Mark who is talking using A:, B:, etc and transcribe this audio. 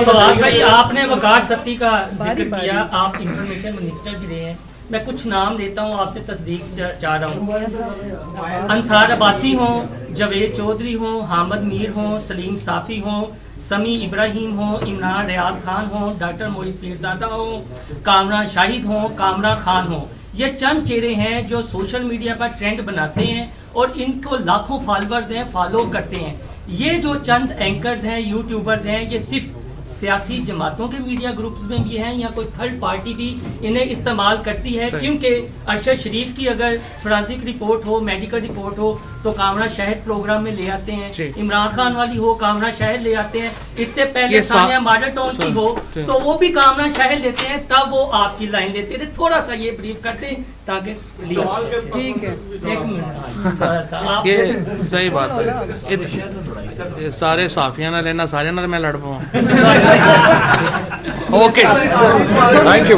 A: फवाद भाई, आपने वकार सत्ती का जिक्र किया, आप इंफॉर्मेशन मिनिस्टर भी रहे हैं। मैं कुछ नाम लेता हूँ, आपसे तस्दीक चाह रहा हूँ। अंसार अब्बासी हों, जवेद चौधरी हों, हामिद मीर हों, सलीम साफ़ी हों, समी इब्राहिम हों, इमरान रियाज खान हों, डॉक्टर मोहित पीरजादा हों, कामरान शाहिद हों, कामरान खान हों। ये चंद चेहरे हैं जो सोशल मीडिया पर ट्रेंड बनाते हैं और इनको लाखों फॉलोअर्स हैं, फॉलो करते हैं। ये जो चंद एंकर्स हैं, यूट्यूबर्स हैं, ये सिर्फ सियासी जमातों के मीडिया ग्रुप्स में भी हैं या कोई थर्ड पार्टी भी इन्हें इस्तेमाल करती है? क्योंकि अरशद शरीफ की अगर फोरेंसिक रिपोर्ट हो, मेडिकल रिपोर्ट हो, तो कामरा शहद प्रोग्राम में ले आते हैं। इमरान खान वाली हो, कामरा शहद ले आते हैं। इससे पहले सानिया मॉडल टाउन की हो तो वो भी कामरा शहद लेते हैं, तब वो आपकी लाइन लेते थे। थोड़ा सा ये ब्रीफ करते हैं ताकि
B: ठीक है।
A: एक मिनट,
C: ये सही बात है। सारे साफियां ना लेना, सारे ना मैं लड़ पाऊँ। Okay, thank you.